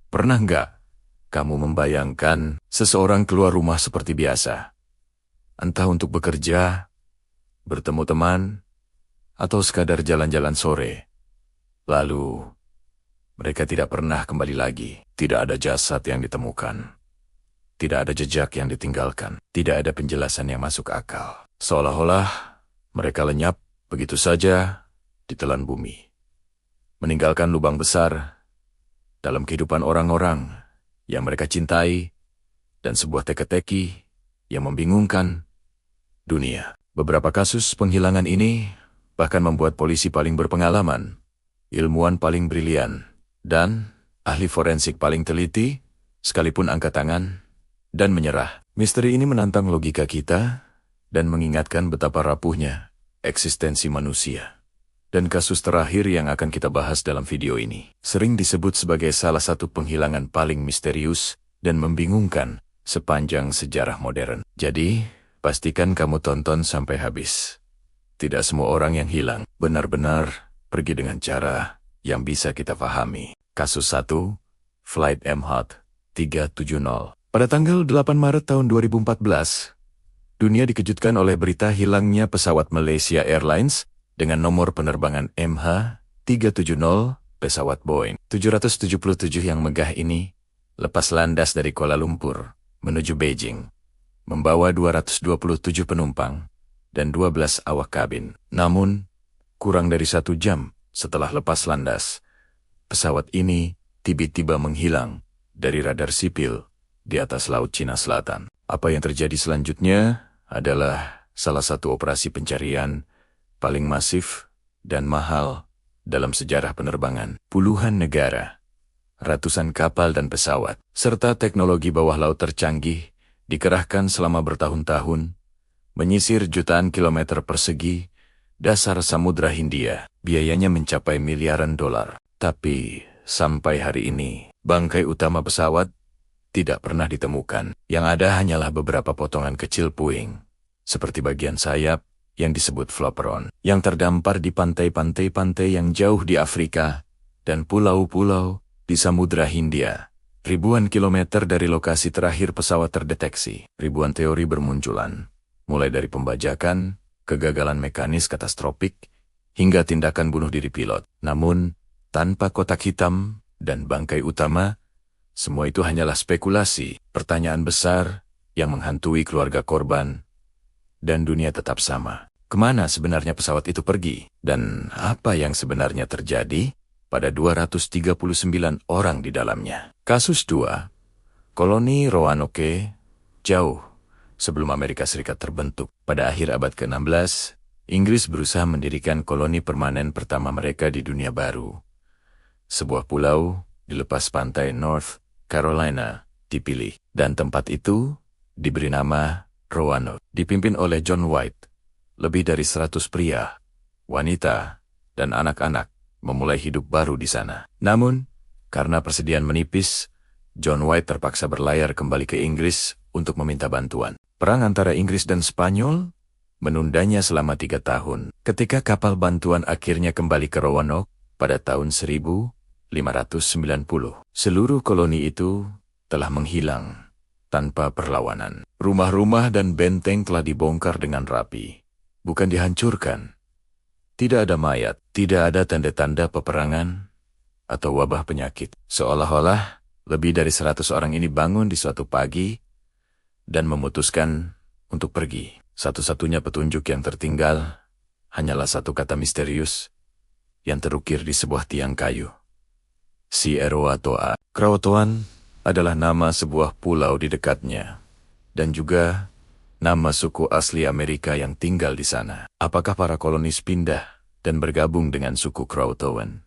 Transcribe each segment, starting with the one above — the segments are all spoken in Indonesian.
Pernah nggak kamu membayangkan seseorang keluar rumah seperti biasa? Entah untuk bekerja, bertemu teman, atau sekadar jalan-jalan sore. Lalu, mereka tidak pernah kembali lagi. Tidak ada jasad yang ditemukan. Tidak ada jejak yang ditinggalkan. Tidak ada penjelasan yang masuk akal. Seolah-olah mereka lenyap begitu saja ditelan bumi. Meninggalkan lubang besar dalam kehidupan orang-orang yang mereka cintai dan sebuah teka-teki yang membingungkan dunia. Beberapa kasus penghilangan ini bahkan membuat polisi paling berpengalaman, ilmuwan paling brilian, dan ahli forensik paling teliti sekalipun angkat tangan dan menyerah. Misteri ini menantang logika kita dan mengingatkan betapa rapuhnya eksistensi manusia. Dan kasus terakhir yang akan kita bahas dalam video ini sering disebut sebagai salah satu penghilangan paling misterius dan membingungkan sepanjang sejarah modern. Jadi, pastikan kamu tonton sampai habis. Tidak semua orang yang hilang benar-benar pergi dengan cara yang bisa kita pahami. Kasus 1, Flight MH370. Pada tanggal 8 Maret tahun 2014, dunia dikejutkan oleh berita hilangnya pesawat Malaysia Airlines dengan nomor penerbangan MH370, pesawat Boeing 777 yang megah ini lepas landas dari Kuala Lumpur menuju Beijing, membawa 227 penumpang dan 12 awak kabin. Namun, kurang dari 1 jam setelah lepas landas, pesawat ini tiba-tiba menghilang dari radar sipil di atas Laut Cina Selatan. Apa yang terjadi selanjutnya adalah salah satu operasi pencarian paling masif dan mahal dalam sejarah penerbangan. Puluhan negara, ratusan kapal dan pesawat, serta teknologi bawah laut tercanggih dikerahkan selama bertahun-tahun, menyisir jutaan kilometer persegi dasar Samudra Hindia. Biayanya mencapai miliaran dolar. Tapi, sampai hari ini, bangkai utama pesawat tidak pernah ditemukan. Yang ada hanyalah beberapa potongan kecil puing, seperti bagian sayap yang disebut flaperon, yang terdampar di pantai-pantai yang jauh di Afrika dan pulau-pulau di Samudra Hindia. Ribuan kilometer dari lokasi terakhir pesawat terdeteksi, ribuan teori bermunculan, mulai dari pembajakan, kegagalan mekanis katastrofik, hingga tindakan bunuh diri pilot. Namun, tanpa kotak hitam dan bangkai utama, semua itu hanyalah spekulasi, pertanyaan besar yang menghantui keluarga korban, dan dunia tetap sama. Kemana sebenarnya pesawat itu pergi? Dan apa yang sebenarnya terjadi pada 239 orang di dalamnya? Kasus 2, koloni Roanoke, jauh sebelum Amerika Serikat terbentuk. Pada akhir abad ke-16, Inggris berusaha mendirikan koloni permanen pertama mereka di dunia baru. Sebuah pulau di lepas pantai North Carolina dipilih, dan tempat itu diberi nama Roanoke. Dipimpin oleh John White, lebih dari 100 pria, wanita, dan anak-anak memulai hidup baru di sana. Namun, karena persediaan menipis, John White terpaksa berlayar kembali ke Inggris untuk meminta bantuan. Perang antara Inggris dan Spanyol menundanya selama 3 tahun. Ketika kapal bantuan akhirnya kembali ke Roanoke pada tahun 1590, seluruh koloni itu telah menghilang tanpa perlawanan. Rumah-rumah dan benteng telah dibongkar dengan rapi, bukan dihancurkan. Tidak ada mayat, tidak ada tanda-tanda peperangan atau wabah penyakit. Seolah-olah lebih dari 100 orang ini bangun di suatu pagi dan memutuskan untuk pergi. Satu-satunya petunjuk yang tertinggal hanyalah satu kata misterius yang terukir di sebuah tiang kayu. Sierra-Toa. Croatoan adalah nama sebuah pulau di dekatnya, dan juga nama suku asli Amerika yang tinggal di sana. Apakah para kolonis pindah dan bergabung dengan suku Croatoan?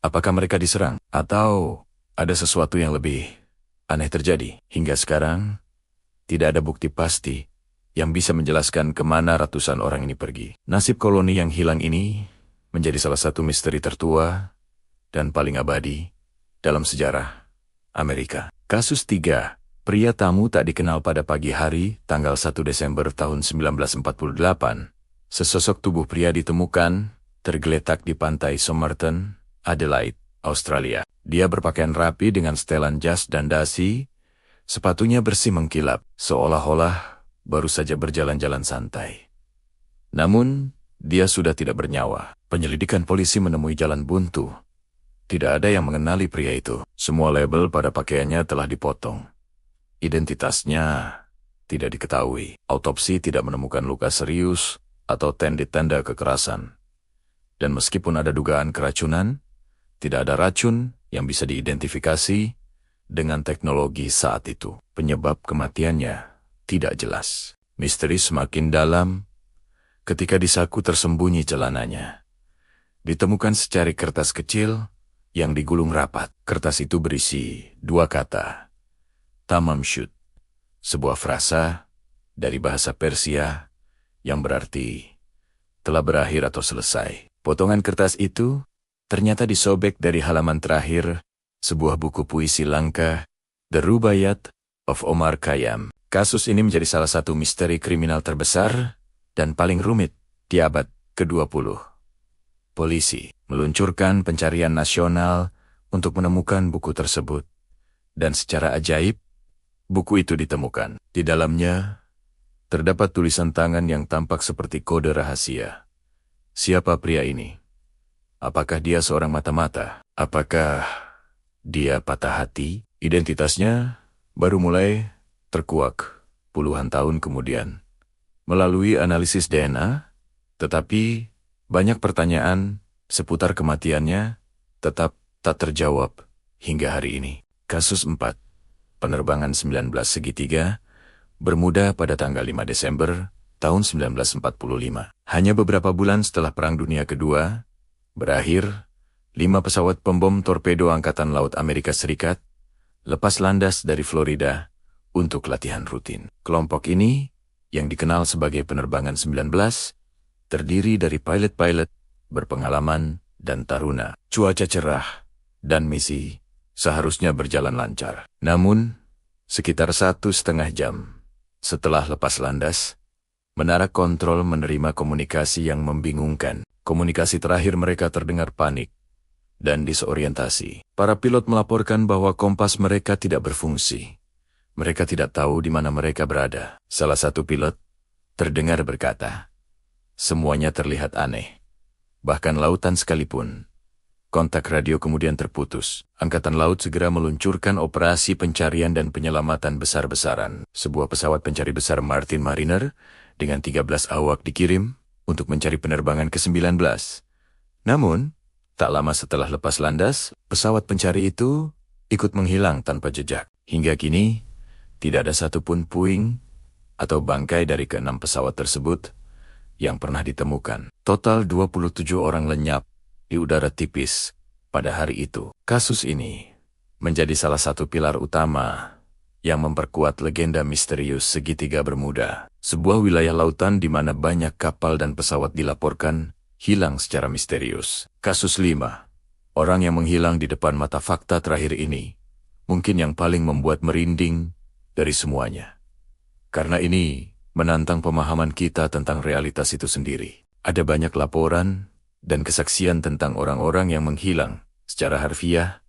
Apakah mereka diserang? Atau ada sesuatu yang lebih aneh terjadi? Hingga sekarang, tidak ada bukti pasti yang bisa menjelaskan kemana ratusan orang ini pergi. Nasib koloni yang hilang ini menjadi salah satu misteri tertua dan paling abadi dalam sejarah Amerika. Kasus 3. Pria tamu tak dikenal. Pada pagi hari, tanggal 1 Desember tahun 1948, sesosok tubuh pria ditemukan tergeletak di pantai Somerton, Adelaide, Australia. Dia berpakaian rapi dengan setelan jas dan dasi, sepatunya bersih mengkilap, seolah-olah baru saja berjalan-jalan santai. Namun, dia sudah tidak bernyawa. Penyelidikan polisi menemui jalan buntu. Tidak ada yang mengenali pria itu. Semua label pada pakaiannya telah dipotong. Identitasnya tidak diketahui. Autopsi tidak menemukan luka serius atau tanda kekerasan. Dan meskipun ada dugaan keracunan, tidak ada racun yang bisa diidentifikasi dengan teknologi saat itu. Penyebab kematiannya tidak jelas. Misteri semakin dalam ketika di saku tersembunyi celananya. Ditemukan secari kertas kecil yang digulung rapat. Kertas itu berisi 2 kata. Tamam shud. Sebuah frasa dari bahasa Persia yang berarti telah berakhir atau selesai. Potongan kertas itu ternyata disobek dari halaman terakhir sebuah buku puisi langka, The Rubaiyat of Omar Khayyam. Kasus ini menjadi salah satu misteri kriminal terbesar dan paling rumit di abad ke-20. Polisi meluncurkan pencarian nasional untuk menemukan buku tersebut. Dan secara ajaib, buku itu ditemukan. Di dalamnya, terdapat tulisan tangan yang tampak seperti kode rahasia. Siapa pria ini? Apakah dia seorang mata-mata? Apakah dia patah hati? Identitasnya baru mulai terkuak puluhan tahun kemudian. Melalui analisis DNA, tetapi banyak pertanyaan seputar kematiannya tetap tak terjawab hingga hari ini. Kasus 4. Penerbangan 19 segitiga, Bermuda pada tanggal 5 Desember tahun 1945. Hanya beberapa bulan setelah Perang Dunia Kedua berakhir, 5 pesawat pembom torpedo Angkatan Laut Amerika Serikat lepas landas dari Florida untuk latihan rutin. Kelompok ini, yang dikenal sebagai Penerbangan 19, terdiri dari pilot-pilot berpengalaman dan taruna. Cuaca cerah dan misi seharusnya berjalan lancar. Namun, sekitar 1,5 jam setelah lepas landas, menara kontrol menerima komunikasi yang membingungkan. Komunikasi terakhir mereka terdengar panik dan disorientasi. Para pilot melaporkan bahwa kompas mereka tidak berfungsi. Mereka tidak tahu di mana mereka berada. Salah satu pilot terdengar berkata, "Semuanya terlihat aneh. Bahkan lautan sekalipun." Kontak radio kemudian terputus. Angkatan Laut segera meluncurkan operasi pencarian dan penyelamatan besar-besaran. Sebuah pesawat pencari besar Martin Mariner dengan 13 awak dikirim untuk mencari penerbangan ke-19. Namun, tak lama setelah lepas landas, pesawat pencari itu ikut menghilang tanpa jejak. Hingga kini, tidak ada satupun puing atau bangkai dari ke-6 pesawat tersebut yang pernah ditemukan. Total 27 orang lenyap di udara tipis pada hari itu. Kasus ini menjadi salah satu pilar utama yang memperkuat legenda misterius segitiga Bermuda, sebuah wilayah lautan di mana banyak kapal dan pesawat dilaporkan hilang secara misterius. Kasus 5. Orang yang menghilang di depan mata fakta terakhir ini, mungkin yang paling membuat merinding dari semuanya. Karena ini menantang pemahaman kita tentang realitas itu sendiri. Ada banyak laporan dan kesaksian tentang orang-orang yang menghilang secara harfiah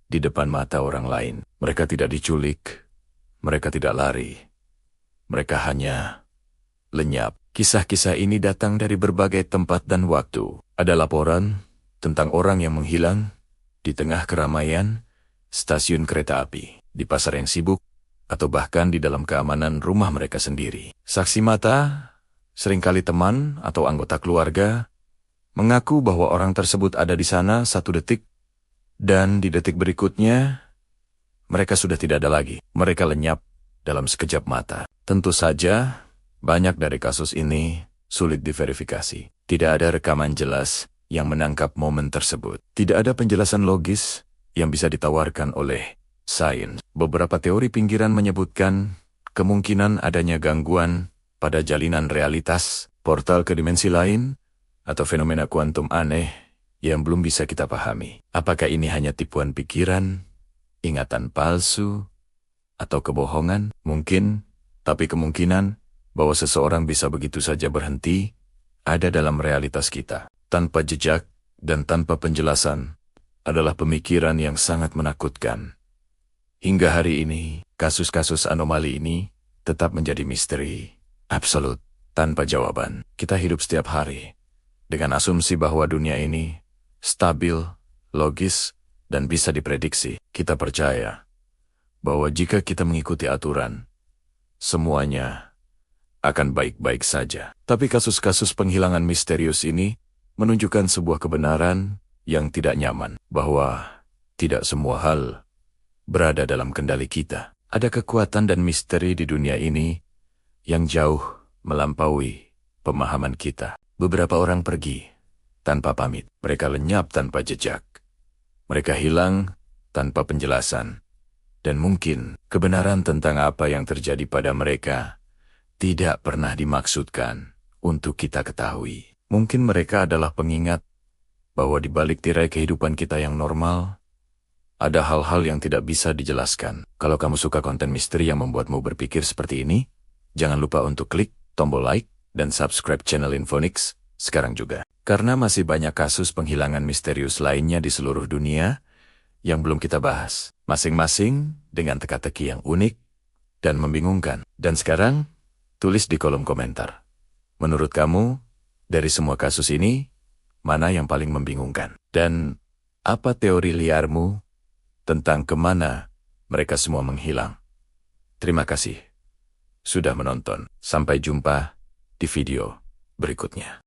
di depan mata orang lain. Mereka tidak diculik, mereka tidak lari, mereka hanya lenyap. Kisah-kisah ini datang dari berbagai tempat dan waktu. Ada laporan tentang orang yang menghilang di tengah keramaian stasiun kereta api, di pasar yang sibuk, atau bahkan di dalam keamanan rumah mereka sendiri. Saksi mata, seringkali teman atau anggota keluarga, mengaku bahwa orang tersebut ada di sana 1 detik, dan di detik berikutnya, mereka sudah tidak ada lagi. Mereka lenyap dalam sekejap mata. Tentu saja, banyak dari kasus ini sulit diverifikasi. Tidak ada rekaman jelas yang menangkap momen tersebut. Tidak ada penjelasan logis yang bisa ditawarkan oleh sains. Beberapa teori pinggiran menyebutkan kemungkinan adanya gangguan pada jalinan realitas, portal ke dimensi lain, atau fenomena kuantum aneh yang belum bisa kita pahami. Apakah ini hanya tipuan pikiran, ingatan palsu, atau kebohongan? Mungkin, tapi kemungkinan bahwa seseorang bisa begitu saja berhenti ada dalam realitas kita, tanpa jejak dan tanpa penjelasan adalah pemikiran yang sangat menakutkan. Hingga hari ini, kasus-kasus anomali ini tetap menjadi misteri absolut, tanpa jawaban. Kita hidup setiap hari dengan asumsi bahwa dunia ini stabil, logis, dan bisa diprediksi. Kita percaya bahwa jika kita mengikuti aturan, semuanya akan baik-baik saja. Tapi kasus-kasus penghilangan misterius ini menunjukkan sebuah kebenaran yang tidak nyaman, bahwa tidak semua hal berada dalam kendali kita. Ada kekuatan dan misteri di dunia ini yang jauh melampaui pemahaman kita. Beberapa orang pergi tanpa pamit. Mereka lenyap tanpa jejak. Mereka hilang tanpa penjelasan. Dan mungkin kebenaran tentang apa yang terjadi pada mereka tidak pernah dimaksudkan untuk kita ketahui. Mungkin mereka adalah pengingat bahwa di balik tirai kehidupan kita yang normal, ada hal-hal yang tidak bisa dijelaskan. Kalau kamu suka konten misteri yang membuatmu berpikir seperti ini, jangan lupa untuk klik tombol like dan subscribe channel Infonix sekarang juga. Karena masih banyak kasus penghilangan misterius lainnya di seluruh dunia yang belum kita bahas. Masing-masing dengan teka-teki yang unik dan membingungkan. Dan sekarang, tulis di kolom komentar. Menurut kamu, dari semua kasus ini, mana yang paling membingungkan? Dan apa teori liarmu tentang kemana mereka semua menghilang? Terima kasih sudah menonton. Sampai jumpa di video berikutnya.